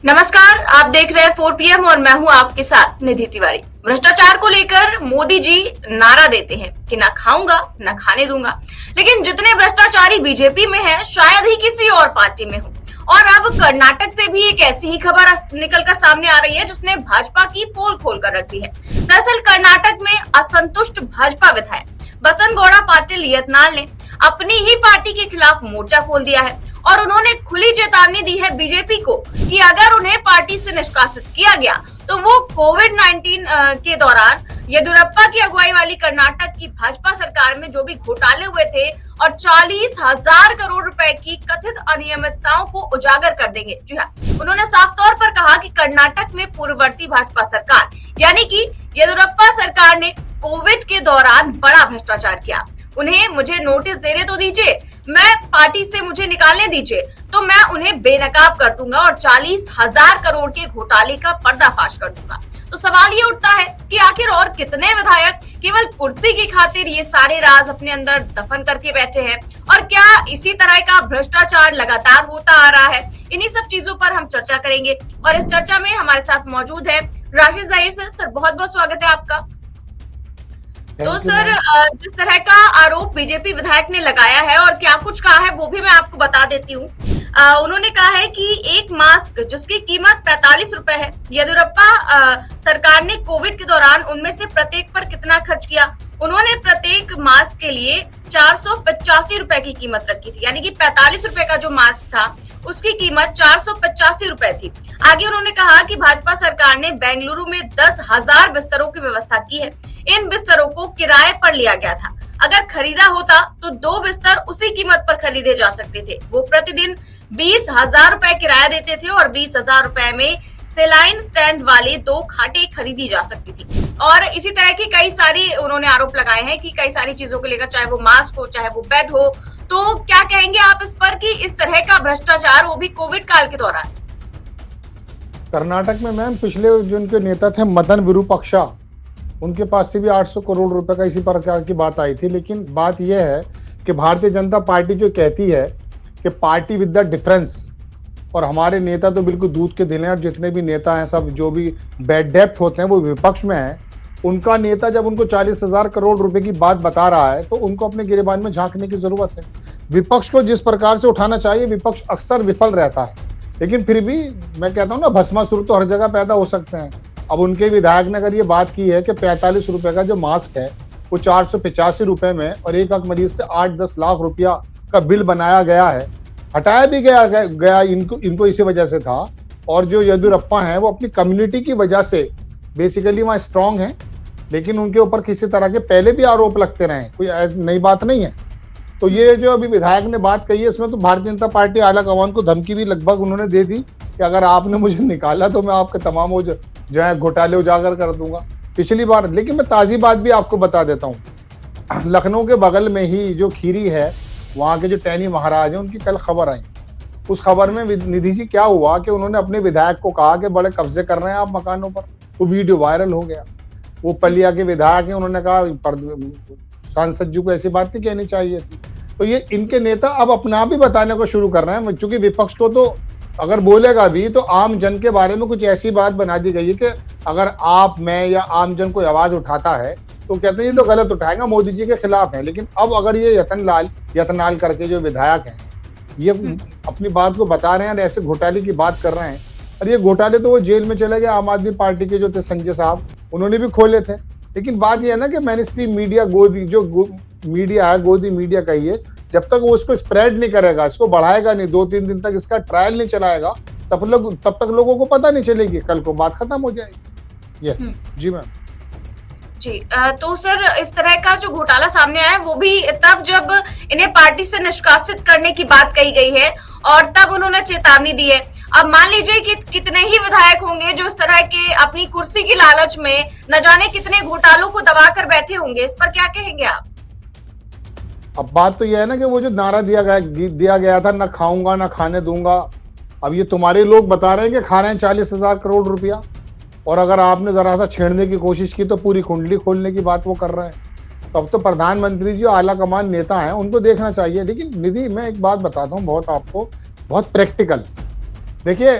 नमस्कार, आप देख रहे हैं 4 PM और मैं हूं आपके साथ निधि तिवारी। भ्रष्टाचार को लेकर मोदी जी नारा देते हैं कि ना खाऊंगा ना खाने दूंगा, लेकिन जितने भ्रष्टाचारी बीजेपी में हैं शायद ही किसी और पार्टी में हो। और अब कर्नाटक से भी एक ऐसी ही खबर निकलकर सामने आ रही है जिसने भाजपा की पोल खोल कर रख दी है। दरअसल कर्नाटक में असंतुष्ट भाजपा विधायक बसंत गौड़ा पाटिल यत्नाल ने अपनी ही पार्टी के खिलाफ मोर्चा खोल दिया है और उन्होंने खुली चेतावनी दी है बीजेपी को कि अगर उन्हें पार्टी से निष्कासित किया गया तो वो कोविड-19 के दौरान येदियुरप्पा की अगुवाई वाली कर्नाटक की भाजपा सरकार में जो भी घोटाले हुए थे और 40,000 करोड़ रुपए की कथित अनियमितताओं को उजागर कर देंगे। जी हाँ, उन्होंने साफ तौर पर कहा कि कर्नाटक में पूर्ववर्ती भाजपा सरकार यानी कि येदियुरप्पा सरकार ने कोविड के दौरान बड़ा भ्रष्टाचार किया। उन्हें मुझे नोटिस देने तो दीजिए, मैं पार्टी से मुझे निकालने दीजिए तो मैं उन्हें बेनकाब कर दूंगा और 40,000 करोड़ के घोटाले का पर्दाफाश कर दूंगा। तो सवाल ये उठता है कि आखिर और कितने विधायक केवल कुर्सी की खातिर ये सारे राज अपने अंदर दफन करके बैठे हैं और क्या इसी तरह का भ्रष्टाचार लगातार होता आ रहा है। इन्हीं सब चीजों पर हम चर्चा करेंगे और इस चर्चा में हमारे साथ मौजूद है राशिद ज़हीर सर। बहुत बहुत स्वागत है आपका। तो सर, जिस तरह का आरोप बीजेपी विधायक ने लगाया है और क्या कुछ कहा है वो भी मैं आपको बता देती हूँ। उन्होंने कहा है कि एक मास्क जिसकी कीमत 45 रुपए है, येदियुरप्पा सरकार ने कोविड के दौरान उनमें से प्रत्येक पर कितना खर्च किया। उन्होंने प्रत्येक मास्क के लिए 485 रुपए की कीमत रखी थी, यानी कि 45 रुपए का जो मास्क था उसकी कीमत 485 रुपए थी। आगे उन्होंने कहा कि भाजपा सरकार ने बेंगलुरु में 10,000 बिस्तरों की व्यवस्था की है। इन बिस्तरों को किराए पर लिया गया था। अगर खरीदा होता तो 2 बिस्तर उसी कीमत पर खरीदे जा सकते थे। वो प्रतिदिन 20,000 रुपए किराया देते थे और 20,000 रुपए में सेलाइन स्टैंड वाले 2 खाटे खरीदी जा सकती थी। और इसी तरह की कई सारी उन्होंने आरोप लगाए हैं कि कई सारी चीजों को लेकर, चाहे वो मास्क हो चाहे वो बेड हो। तो क्या कहेंगे आप इस पर कि इस तरह का भ्रष्टाचार वो भी कोविड काल के दौरान? कर्नाटक में मैम पिछले जो उनके नेता थे मदन विरूपाक्षा, उनके पास से भी 800 करोड़ रुपए का इसी प्रकार की बात आई थी। लेकिन बात यह है कि भारतीय जनता पार्टी जो कहती है कि पार्टी विद द डिफरेंस, और हमारे नेता तो बिल्कुल दूध के दिल हैं और जितने भी नेता हैं सब जो भी बैड डेप्थ होते हैं वो विपक्ष में हैं। उनका नेता जब उनको 40,000 करोड़ रुपए की बात बता रहा है तो उनको अपने गिरेबान में झांकने की जरूरत है। विपक्ष को जिस प्रकार से उठाना चाहिए विपक्ष अक्सर विफल रहता है, लेकिन फिर भी मैं कहता हूँ ना, भस्मासुर तो हर जगह पैदा हो सकते हैं। अब उनके विधायक ने अगर ये बात की है कि 45 रुपए का जो मास्क है वो 485 रुपए में और एक मरीज से 8-10 लाख रुपया का बिल बनाया गया है, हटाया भी गया इनको इसी वजह से था। और जो येदियुरप्पा हैं वो अपनी कम्युनिटी की वजह से बेसिकली वहाँ स्ट्रांग हैं, लेकिन उनके ऊपर किसी तरह के पहले भी आरोप लगते रहे, कोई नई बात नहीं है। तो ये जो अभी विधायक ने बात कही है इसमें तो भारतीय जनता पार्टी आला कमान को धमकी भी लगभग उन्होंने दे दी कि अगर आपने मुझे निकाला तो मैं आपके तमाम वो जो है घोटाले उजागर कर दूंगा पिछली बार। लेकिन मैं ताज़ी बात भी आपको बता देता हूँ, लखनऊ के बगल में ही जो खीरी है वहाँ के जो टैनी महाराज हैं उनकी कल खबर आई। उस खबर में निधि जी क्या हुआ कि उन्होंने अपने विधायक को कहा कि बड़े कब्जे कर रहे हैं आप मकानों पर। वो वीडियो वायरल हो गया। वो पलिया के विधायक हैं, उन्होंने कहा सांसद जी को ऐसी बात नहीं कहनी चाहिए थी। तो ये इनके नेता अब अपना भी बताने को शुरू कर रहे हैं, चूंकि विपक्ष को तो अगर बोलेगा भी तो आम जन के बारे में कुछ ऐसी बात बना दी गई है कि अगर आप, मैं या आम जन कोई आवाज उठाता है तो कहते हैं ये तो गलत उठाएगा, मोदी जी के खिलाफ है। लेकिन अब अगर ये यतनाल करके जो विधायक हैं ये अपनी बात को बता रहे हैं और ऐसे घोटाले की बात कर रहे हैं, और ये घोटाले तो वो जेल में चले गए आम आदमी पार्टी के जो थे संजय साहब, उन्होंने भी खोले थे। लेकिन बात यह है ना कि मैंने स्ट्रीम मीडिया मीडिया है, गोदी मीडिया कहिए, जब तक वो इसको स्प्रेड नहीं करेगा, इसको बढ़ाएगा नहीं, 2-3 दिन तक इसका ट्रायल नहीं चलाएगा, तब तक लोगों को पता नहीं चलेगी, कल को बात खत्म हो जाएगी। ये जी मैम। जी, तो सर इस तरह का जो घोटाला सामने आया वो भी तब जब इन्हें पार्टी से निष्कासित करने की बात कही गई है और तब उन्होंने चेतावनी दी है। अब मान लीजिए कि कितने ही विधायक होंगे जो इस तरह के अपनी कुर्सी की लालच में न जाने कितने घोटालों को दबाकर बैठे होंगे, इस पर क्या कहेंगे आप? अब बात तो यह है ना कि वो जो नारा दिया गया था, ना खाऊंगा ना खाने दूंगा, अब ये तुम्हारे लोग बता रहे हैं कि खा रहे हैं 40,000 करोड़ रुपया, और अगर आपने जरा सा छेड़ने की कोशिश की तो पूरी कुंडली खोलने की बात वो कर रहे हैं। तो अब तो प्रधानमंत्री जी आला कमान नेता हैं, उनको देखना चाहिए। लेकिन निधि, मैं एक बात बताता हूँ बहुत प्रैक्टिकल। देखिए,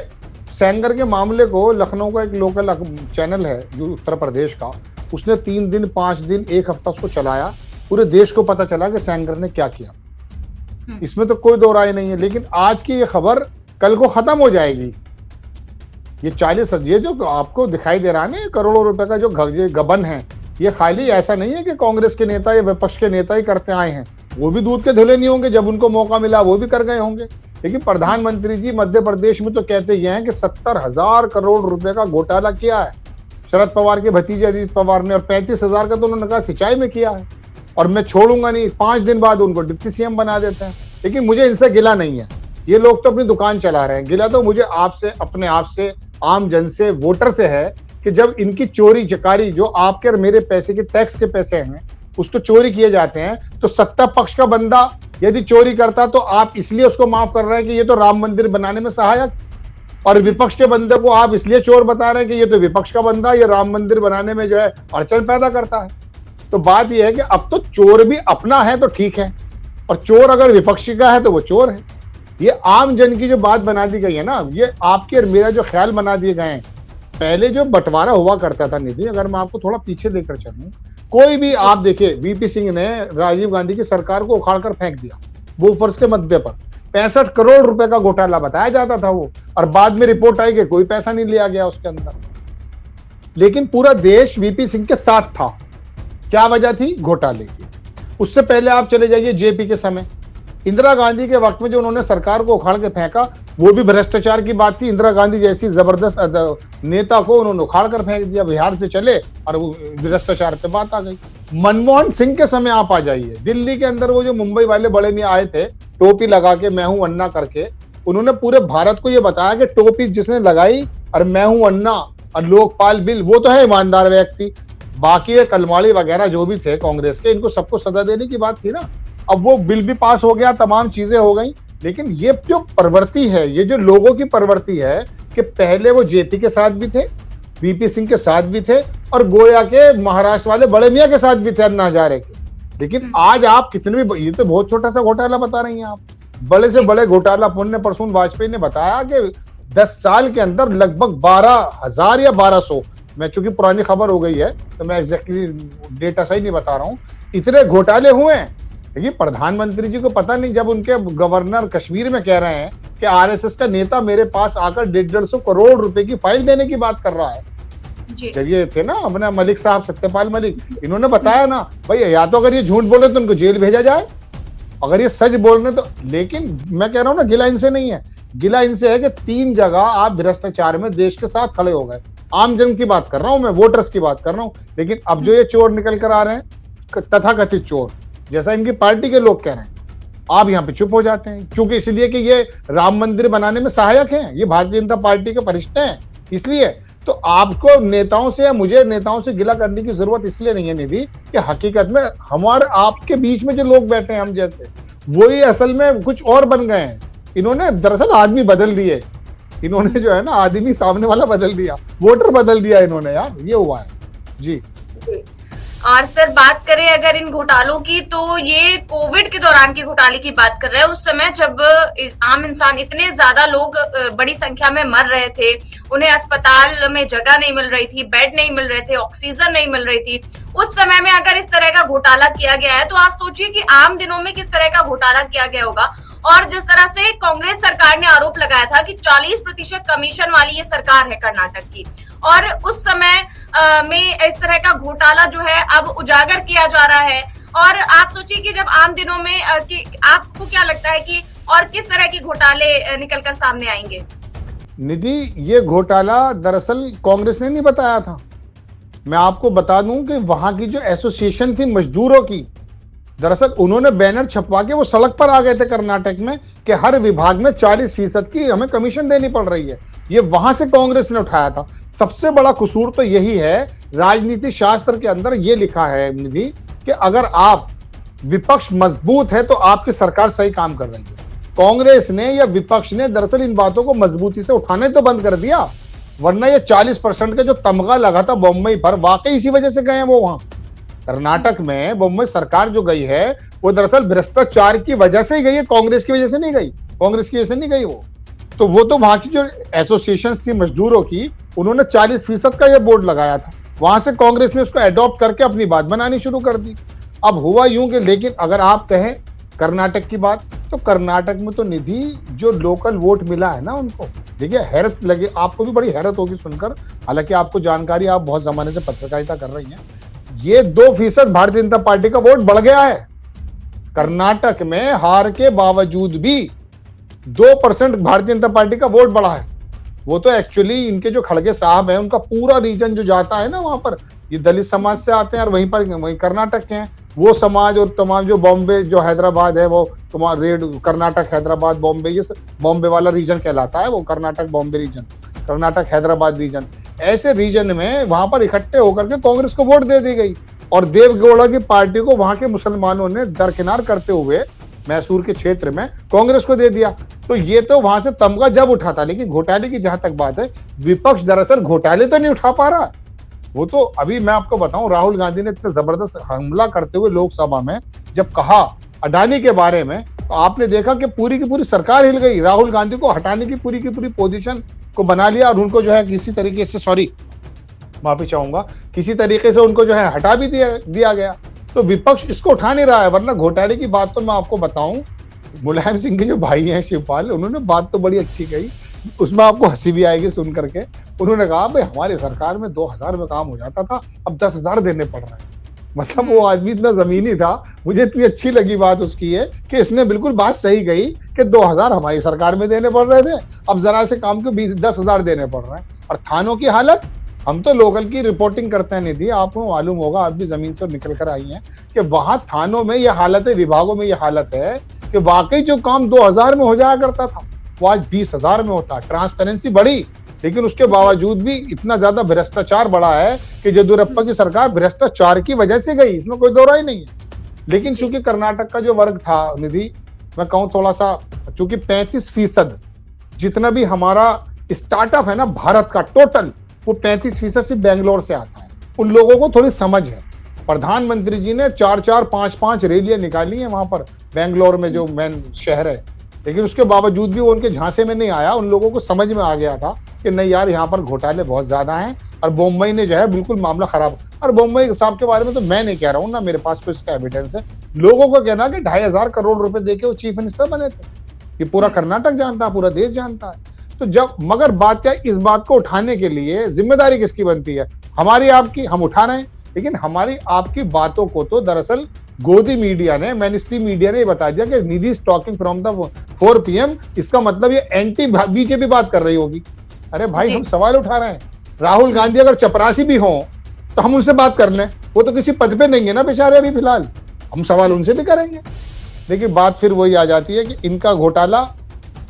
सेंगर के मामले को लखनऊ का एक लोकल चैनल है जो उत्तर प्रदेश का, उसने 3 दिन 5 दिन 1 हफ्ता उसको चलाया, पूरे देश को पता चला कि सेंगर ने क्या किया। इसमें तो कोई दो राय नहीं है। लेकिन आज की ये खबर कल को खत्म हो जाएगी। ये जो आपको दिखाई दे रहा है ना, करोड़ों रुपए का जो गबन है, ये खाली ऐसा नहीं है कि कांग्रेस के नेता या विपक्ष के नेता ही करते आए हैं। वो भी दूध के धुले नहीं होंगे, जब उनको मौका मिला वो भी कर गए होंगे। लेकिन प्रधानमंत्री जी मध्य प्रदेश में तो कहते ये हैं कि 70,000 करोड़ रुपए का घोटाला किया है शरद पवार के भतीजे अजीत पवार ने, और 35,000 का तो उन्होंने कहा सिंचाई में किया है, और मैं छोड़ूंगा नहीं। 5 दिन बाद उनको डिप्टी सीएम बना देते हैं। लेकिन मुझे इनसे गिला नहीं है, ये लोग तो अपनी दुकान चला रहे हैं। गिला तो मुझे आपसे, अपने आप से, आम जन से, वोटर से है कि जब इनकी चोरी चकारी, जो आपके और मेरे पैसे के टैक्स के पैसे हैं, उसको चोरी किए जाते हैं, तो सत्ता पक्ष का बंदा यदि चोरी करता तो आप इसलिए उसको माफ कर रहे हैं कि ये तो राम मंदिर बनाने में सहायक, और विपक्ष के बंदे को आप इसलिए चोर बता रहे हैं कि ये तो विपक्ष का बंदा, ये राम मंदिर बनाने में जो है अड़चन पैदा करता है। तो बात यह है कि अब तो चोर भी अपना है तो ठीक है, और चोर अगर विपक्षी का है तो वो चोर है। ये आम जन की जो बात बना दी गई है ना, ये आपके और मेरा जो ख्याल बना दिए गए हैं। पहले जो बंटवारा हुआ करता था निधि, अगर मैं आपको थोड़ा पीछे लेकर चलूं, कोई भी आप देखिए, वीपी सिंह ने राजीव गांधी की सरकार को उखाड़ कर फेंक दिया बोफोर्स के मुद्दे पर। 65 करोड़ रुपए का घोटाला बताया जाता था वो, और बाद में रिपोर्ट आई कि कोई पैसा नहीं लिया गया उसके अंदर। लेकिन पूरा देश वीपी सिंह के साथ था। क्या वजह थी? घोटाले की। उससे पहले आप चले जाइए जेपी के समय, इंदिरा गांधी के वक्त में जो उन्होंने सरकार को उखाड़ के फेंका, वो भी भ्रष्टाचार की बात थी। इंदिरा गांधी जैसी जबरदस्त नेता को उन्होंने उखाड़ कर फेंक दिया, बिहार से चले और वो भ्रष्टाचार पे बात आ गई। मनमोहन सिंह के समय आप आ जाइए, दिल्ली के अंदर वो जो मुंबई वाले बड़े मियां आए थे टोपी लगा के, मैं हूं अन्ना करके, उन्होंने पूरे भारत को ये बताया कि टोपी जिसने लगाई और मैं हूं अन्ना और लोकपाल बिल, वो तो है ईमानदार व्यक्ति। बाकी ये कलमाड़ी वगैरह जो भी थे कांग्रेस के, इनको सबको सजा देने की बात थी ना। अब वो बिल भी पास हो गया, तमाम चीजें हो गई। लेकिन ये जो प्रवृत्ति है, ये जो लोगों की प्रवृत्ति है कि पहले वो जेपी के साथ भी थे, वीपी सिंह के साथ भी थे, और गोया के महाराष्ट्र वाले बड़े मियां के साथ भी थे, अन्ना हजारे के। लेकिन आज आप कितने भी, ये तो बहुत छोटा सा घोटाला बता रही हैं आप, बड़े से बड़े घोटाला पुण्य परसून वाजपेयी ने बताया कि 10 साल के अंदर लगभग 12,000 या 1200, मैं चूंकि पुरानी खबर हो गई है तो मैं एग्जैक्टली डेटा सही नहीं बता रहा हूं, इतने घोटाले हुए हैं। देखिए प्रधानमंत्री जी को पता नहीं, जब उनके गवर्नर कश्मीर में कह रहे हैं कि आरएसएस का नेता मेरे पास आकर 150 करोड़ रुपए की फाइल देने की बात कर रहा है। ये थे ना अपना मलिक साहब, सत्यपाल मलिक, इन्होंने बताया ना भाई, या तो अगर ये झूठ बोले तो उनको जेल भेजा जाए, अगर ये सच बोल रहे तो। लेकिन मैं कह रहा हूं ना, गिला इनसे नहीं है, गिला इनसे है कि 3 जगह आप भ्रष्टाचार में देश के साथ खड़े हो गए। आम जन की बात कर रहा हूं मैं, वोटर्स की बात कर रहा हूं। लेकिन अब जो ये चोर निकल कर आ रहे हैं, तथाकथित चोर, जैसा इनकी पार्टी के लोग कह रहे हैं, आप यहाँ पे चुप हो जाते हैं, क्योंकि इसलिए कि ये राम मंदिर बनाने में सहायक हैं, ये भारतीय जनता पार्टी के फरिश्ते हैं, इसलिए। तो आपको नेताओं से या मुझे नेताओं से गिला करने की जरूरत इसलिए नहीं है निधि, कि हकीकत में हमारे आपके बीच में जो लोग बैठे हैं हम जैसे, वो ही असल में कुछ और बन गए हैं। इन्होंने दरअसल आदमी बदल दिए, इन्होंने जो है ना आदमी सामने वाला बदल दिया, वोटर बदल दिया इन्होंने, यार ये हुआ है जी। और सर बात करें अगर इन घोटालों की, तो ये कोविड के दौरान के घोटाले की बात कर रहे हैं। उस समय जब आम इंसान, इतने ज्यादा लोग बड़ी संख्या में मर रहे थे, उन्हें अस्पताल में जगह नहीं मिल रही थी, बेड नहीं मिल रहे थे, ऑक्सीजन नहीं मिल रही थी, उस समय में अगर इस तरह का घोटाला किया गया है, तो आप सोचिए कि आम दिनों में किस तरह का घोटाला किया गया होगा। और जिस तरह से कांग्रेस सरकार ने आरोप लगाया था कि 40% कमीशन वाली ये सरकार है कर्नाटक की, और उस समय में इस तरह का घोटाला जो है अब उजागर किया जा रहा है। और आप सोचिए कि जब आम दिनों में कि आपको क्या लगता है कि और किस तरह के घोटाले निकलकर सामने आएंगे? निधि, ये घोटाला दरअसल कांग्रेस ने नहीं बताया था। मैं आपको बता दूं कि वहां की जो एसोसिएशन थी मजदूरों की, दरअसल उन्होंने बैनर छपवा के वो सड़क पर आ गए थे कर्नाटक में कि हर विभाग में 40% की हमें कमीशन देनी पड़ रही है। ये वहां से कांग्रेस ने उठाया था। सबसे बड़ा कसूर तो यही है, राजनीति शास्त्र के अंदर ये लिखा है निधि कि अगर आप विपक्ष मजबूत है तो आपकी सरकार सही काम कर रही है। कांग्रेस ने या विपक्ष ने दरअसल इन बातों को मजबूती से उठाने तो बंद कर दिया, वरना ये 40% का जो तमगा लगा था बम्बई पर, वाकई इसी वजह से गए हैं वो वहां कर्नाटक में। बम्बई सरकार जो गई है वो दरअसल भ्रष्टाचार की वजह से ही गई है, कांग्रेस की वजह से नहीं गई, कांग्रेस की वजह से नहीं गई वो। तो वो तो वहां की जो एसोसिएशन थी मजदूरों की, उन्होंने 40% का ये बोर्ड लगाया था, वहां से कांग्रेस ने उसको अडॉप्ट करके अपनी बात बनानी शुरू कर दी। अब हुआ यूं कि, लेकिन अगर आप कहें कर्नाटक की बात, तो कर्नाटक में तो निधि जो लोकल वोट मिला है ना उनको, देखिए हैरत लगे, आपको भी बड़ी हैरत होगी सुनकर, हालांकि आपको जानकारी, आप बहुत जमाने से पत्रकारिता कर रही हैं, ये 2% भारतीय जनता पार्टी का वोट बढ़ गया है। कर्नाटक में हार के बावजूद भी 2% भारतीय जनता पार्टी का वोट बढ़ा है। वो तो एक्चुअली इनके जो खड़गे साहब हैं, उनका पूरा रीजन जो जाता है ना वहां पर, ये दलित समाज से आते हैं और वहीं कर्नाटक के हैं, वो समाज और तमाम जो बॉम्बे जो हैदराबाद है, वो तुम्हारा रेड कर्नाटक हैदराबाद बॉम्बे, ये बॉम्बे वाला रीजन कहलाता है, वो कर्नाटक बॉम्बे रीजन, कर्नाटक हैदराबाद रीजन, ऐसे रीजन में वहां पर इकट्ठे होकर के कांग्रेस को वोट दे दी गई और देवगौड़ा की पार्टी को वहां के मुसलमानों ने दरकिनार करते हुए मैसूर के क्षेत्र में कांग्रेस को दे दिया। तो ये तो वहां से तमगा जब उठा था, लेकिन घोटाले की जहां तक बात है, विपक्ष दरअसल घोटाले तो नहीं उठा पा रहा। वो तो अभी मैं आपको बताऊं, राहुल गांधी ने इतना जबरदस्त हमला करते हुए लोकसभा में जब कहा अडानी के बारे में, तो आपने देखा कि पूरी की पूरी सरकार हिल गई। राहुल गांधी को हटाने की पूरी पोजीशन को बना लिया और उनको जो है किसी तरीके से, माफी चाहूंगा, किसी तरीके से उनको जो है हटा भी दिया गया। तो विपक्ष इसको उठा नहीं रहा है, वरना घोटाले की बात तो मैं आपको बताऊं, मुलायम सिंह के जो भाई हैं शिवपाल, उन्होंने बात तो बड़ी अच्छी कही, उसमें आपको हंसी भी आएगी सुन करके। उन्होंने कहा भाई हमारी सरकार में 2000 में काम हो जाता था, अब 10,000 देने पड़ रहे हैं। मतलब वो आदमी इतना जमीनी था, मुझे इतनी अच्छी लगी बात उसकी है कि इसने बिल्कुल बात सही कही कि 2000 हमारी सरकार में देने पड़ रहे थे, अब जरा से काम को 10,000 देने पड़ रहे हैं। और थानों की हालत, हम तो लोकल की रिपोर्टिंग करते हैं निधि, आपको मालूम होगा, आप भी जमीन से निकल कर आई हैं, कि वहां थानों में यह हालत है, विभागों में यह हालत है कि वाकई जो काम 2000 में हो जाया करता था वो आज 20,000 में होता है। ट्रांसपेरेंसी बढ़ी, लेकिन उसके बावजूद भी इतना ज्यादा भ्रष्टाचार बढ़ा है कि येदियुरप्पा की सरकार भ्रष्टाचार की वजह से गई, इसमें कोई दो राय नहीं है। लेकिन चूंकि कर्नाटक का जो वर्ग था निधि, मैं कहूं थोड़ा सा, चूंकि 35% जितना भी हमारा स्टार्टअप है ना भारत का टोटल, वो 35% सिर्फ बेंगलोर से आता है। उन लोगों को थोड़ी समझ है। प्रधानमंत्री जी ने 4-4, 5-5 रैलियां निकाली हैं वहां पर बेंगलोर में, जो मेन शहर है, लेकिन उसके बावजूद भी वो उनके झांसे में नहीं आया। उन लोगों को समझ में आ गया था कि नहीं यार, यहाँ पर घोटाले बहुत ज्यादा हैं और मुंबई ने जो है बिल्कुल मामला खराब। और मुंबई साहब के बारे में तो मैं नहीं कह रहा हूँ ना, मेरे पास तो इसका एविडेंस है। लोगों को कहना कि 2,500 करोड़ रुपए देके वो चीफ मिनिस्टर बने थे, ये पूरा कर्नाटक जानता है, पूरा देश जानता है। तो जब, मगर बात क्या, इस बात को उठाने के लिए जिम्मेदारी किसकी बनती है? हमारी आपकी। हम उठा रहे हैं, लेकिन हमारी आपकी बातों को तो दरअसल गोदी मीडिया ने, मेनस्ट्रीम मीडिया ने बता दिया कि Nidhi is talking from the 4 PM, इसका मतलब ये एंटी बीजेपी बात कर रही होगी। अरे भाई, हम सवाल उठा रहे हैं। राहुल गांधी अगर चपरासी भी हों तो हम उनसे बात कर लें, वो तो किसी पद पे नहीं है ना बेचारे अभी फिलहाल, हम सवाल उनसे भी करेंगे। लेकिन बात फिर वही आ जाती है कि इनका घोटाला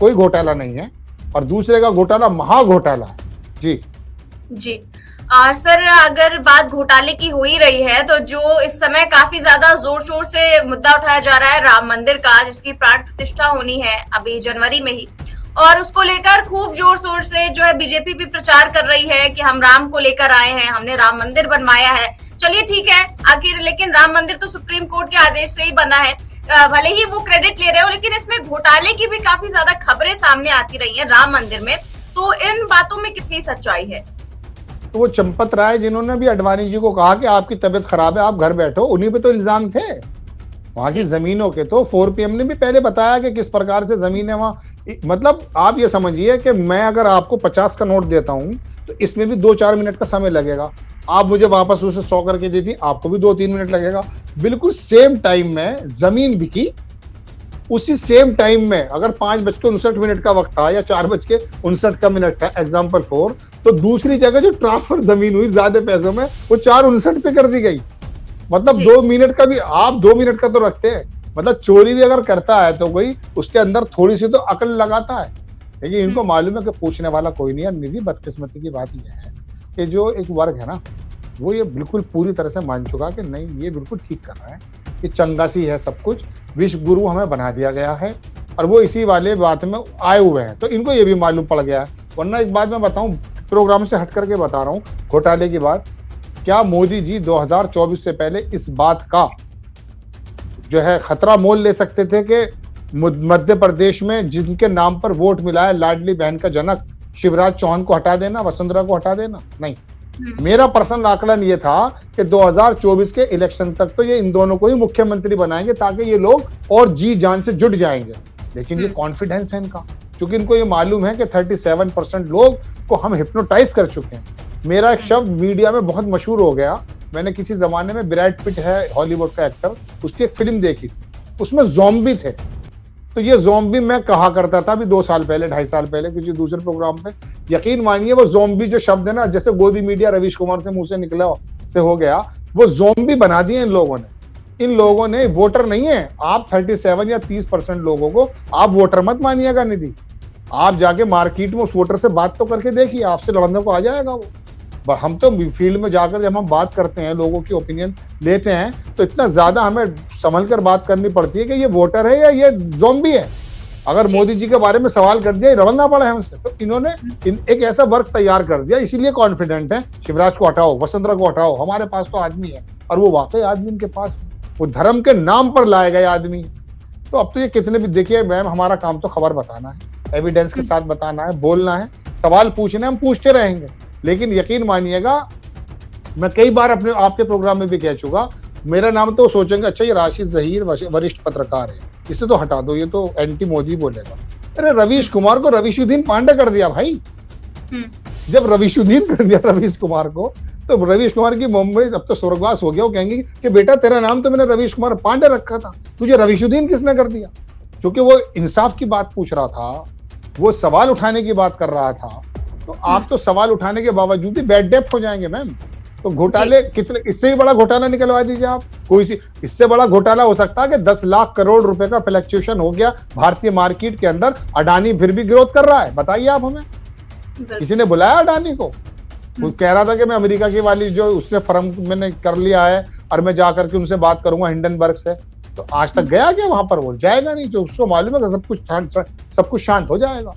कोई घोटाला नहीं है और दूसरे का घोटाला महाघोटाला है। जी जी। सर, अगर बात घोटाले की हो ही रही है, तो जो इस समय काफी ज्यादा जोर शोर से मुद्दा उठाया जा रहा है राम मंदिर का, जिसकी प्राण प्रतिष्ठा होनी है अभी जनवरी में ही, और उसको लेकर खूब जोर शोर से जो है बीजेपी भी प्रचार कर रही है कि हम राम को लेकर आए हैं, हमने राम मंदिर बनवाया है। चलिए ठीक है, आखिर लेकिन राम मंदिर तो सुप्रीम कोर्ट के आदेश से ही बना है, भले ही वो क्रेडिट ले रहे हो, लेकिन इसमें घोटाले की भी काफी ज्यादा खबरें सामने आती रही हैं राम मंदिर में। तो इन बातों में कितनी सच्चाई है? तो वो चंपत राय जिन्होंने भी अडवाणी जी को कहा कि आपकी तबीयत खराब है, आप घर बैठो, उन्हीं पे तो इल्जाम थे। वहां की जमीनों के तो 4 PM ने भी पहले बताया कि किस प्रकार से जमीन है वहां। मतलब आप ये समझिए कि मैं अगर आपको 50 का नोट देता हूं तो इसमें भी 2-4 मिनट का समय लगेगा। आप मुझे वापस उसे 100 करके देती, आपको भी 2-3 मिनट लगेगा। बिल्कुल सेम टाइम में जमीन बिकी, उसी सेम टाइम में अगर 5:59 का वक्त था या 4:59 था, एग्जाम्पल 4, तो दूसरी जगह जो ट्रांसफर जमीन हुई ज्यादा पैसों में, वो 4:59 पे कर दी गई। मतलब 2 मिनट का भी, आप 2 मिनट का तो रखते हैं, मतलब चोरी भी अगर करता है तो कोई उसके अंदर थोड़ी सी तो अकल लगाता है। लेकिन इनको मालूम है कि पूछने वाला कोई नहीं है। निधि, बदकिस्मती की बात यह है कि जो एक वर्ग है ना, वो ये बिल्कुल पूरी तरह से मान चुका कि नहीं, ये बिल्कुल ठीक कर रहा है, ये चंगासी है, सब कुछ विश्व गुरु हमें बना दिया गया है, और वो इसी वाले बात में आए हुए हैं। तो इनको ये भी मालूम पड़ गया है। वरना एक बात मैं बताऊं, प्रोग्राम से हट करके बता रहा हूं, घोटाले की बात, क्या मोदी जी 2024 से पहले इस बात का जो है खतरा मोल ले सकते थे कि मध्य प्रदेश में जिनके नाम पर वोट मिला है, लाडली बहन का जनक शिवराज चौहान को हटा देना, वसुंधरा को हटा देना? नहीं। मेरा पर्सनल आकलन ये था कि 2024 के इलेक्शन तक तो ये इन दोनों को ही मुख्यमंत्री बनाएंगे ताकि ये लोग और जी जान से जुट जाएंगे। लेकिन ये कॉन्फिडेंस है इनका, क्योंकि इनको ये मालूम है कि 37% लोग को हम हिप्नोटाइज कर चुके हैं। मेरा एक शब्द मीडिया में बहुत मशहूर हो गया, मैंने किसी जमाने में ब्रैड पिट है हॉलीवुड का एक्टर, उसकी एक फिल्म देखी, उसमें ज़ॉम्बी थे। तो ये ज़ॉम्बी मैं कहा करता था अभी 2 साल पहले, 2.5 साल पहले किसी दूसरे प्रोग्राम पे। यकीन मानिए वो ज़ॉम्बी जो शब्द है ना, जैसे गोदी मीडिया रवीश कुमार से मुंह से निकला से हो गया, वो ज़ॉम्बी बना दिए इन लोगों ने। इन लोगों ने वोटर नहीं है, आप 37 या 30% लोगों को आप वोटर मत मानिएगा निधि। आप जाके मार्केट में उस वोटर से बात तो करके देखिए, आपसे लड़ने को आ जाएगा वो। हम तो फील्ड में जाकर जब हम बात करते हैं, लोगों की ओपिनियन लेते हैं, तो इतना ज्यादा हमें संभल कर बात करनी पड़ती है कि ये वोटर है या ये ज़ॉम्बी है। अगर मोदी जी के बारे में सवाल कर दिया, लड़ना पड़ा है हमसे। तो इन्होंने एक ऐसा वर्क तैयार कर दिया, इसीलिए कॉन्फिडेंट है। शिवराज को हटाओ, वसुंधरा को हटाओ, हमारे पास तो आदमी है, और वो वाकई आदमी इनके पास है, वो धर्म के नाम पर लाए गए आदमी। तो अब तो ये कितने भी, देखिए मैम, हमारा काम तो खबर बताना है, एविडेंस के साथ बताना है, बोलना है, सवाल पूछने हम पूछते रहेंगे। लेकिन यकीन मानिएगा, मैं कई बार अपने आपके प्रोग्राम में भी कह चुका, मेरा नाम तो सोचेंगे अच्छा ये राशिद ज़हीर वरिष्ठ पत्रकार है, इसे तो हटा दो, ये तो एंटी मोदी बोलेगा। अरे रवीश कुमार को रवीशुद्दीन पांडे कर दिया भाई। जब रवीशुद्दीन कर दिया रवीश कुमार को, तो रवीश कुमार की मुंबई अब तो स्वर्गवास हो गया। वो कहेंगे कि बेटा तेरा नाम तो मैंने रवीश कुमार पांडे रखा था, तुझे रवीशुद्दीन किसने कर दिया? क्योंकि वो इंसाफ की बात पूछ रहा था, वो सवाल उठाने की बात कर रहा था। तो आप तो सवाल उठाने के बावजूद ही बैड डेप्थ हो जाएंगे मैम। तो घोटाले कितने, इससे भी बड़ा घोटाला निकलवा दीजिए आप। कोई सी इससे बड़ा घोटाला हो सकता है कि 10 लाख करोड़ रुपए का फ्लक्चुएशन हो गया भारतीय मार्केट के अंदर, अडानी फिर भी ग्रोथ कर रहा है। बताइए आप हमें, किसी ने बुलाया अडानी को? वो कह रहा था कि मैं अमेरिका की वाली जो उसने फर्म मैंने कर लिया है और मैं जाकर के उनसे बात करूंगा हिंडनबर्ग से। तो आज तक गया क्या वहां पर? वो जाएगा नहीं, तो उसको मालूम है कि सब कुछ शांत हो जाएगा।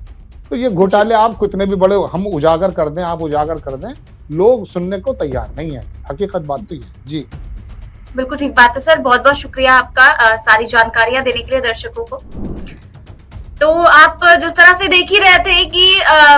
तो ये घोटाले आप कितने भी बड़े हम उजागर कर दें, आप उजागर कर दें, लोग सुनने को तैयार नहीं है। हकीकत बात तो ये जी। बिल्कुल ठीक बात है सर, बहुत बहुत शुक्रिया आपका सारी जानकारियां देने के लिए दर्शकों को। तो आप जिस तरह से देख ही रहे थे कि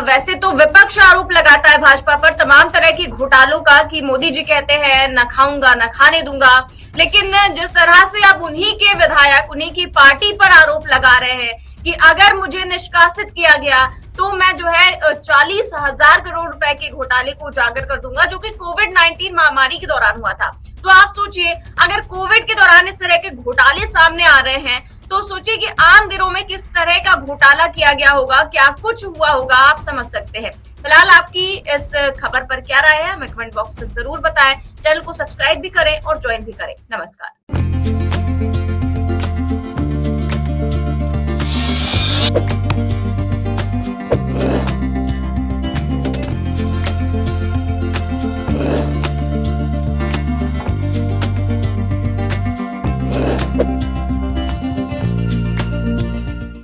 वैसे तो विपक्ष आरोप लगाता है भाजपा पर तमाम तरह के घोटालों का, कि मोदी जी कहते हैं न खाऊंगा न खाने दूंगा, लेकिन जिस तरह से अब उन्हीं के विधायक उन्हीं की पार्टी पर आरोप लगा रहे हैं कि अगर मुझे निष्कासित किया गया तो मैं जो है 40,000 करोड़ रुपए के घोटाले को उजागर कर दूंगा, जो कि कोविड-19 महामारी के दौरान हुआ था। तो आप सोचिए, अगर कोविड के दौरान इस तरह के घोटाले सामने आ रहे हैं, तो सोचिए कि आम दिनों में किस तरह का घोटाला किया गया होगा, क्या कुछ हुआ होगा, आप समझ सकते हैं। फिलहाल आपकी इस खबर पर क्या राय है, हमें कमेंट बॉक्स में जरूर बताएं। चैनल को सब्सक्राइब भी करें और ज्वाइन भी करें। नमस्कार।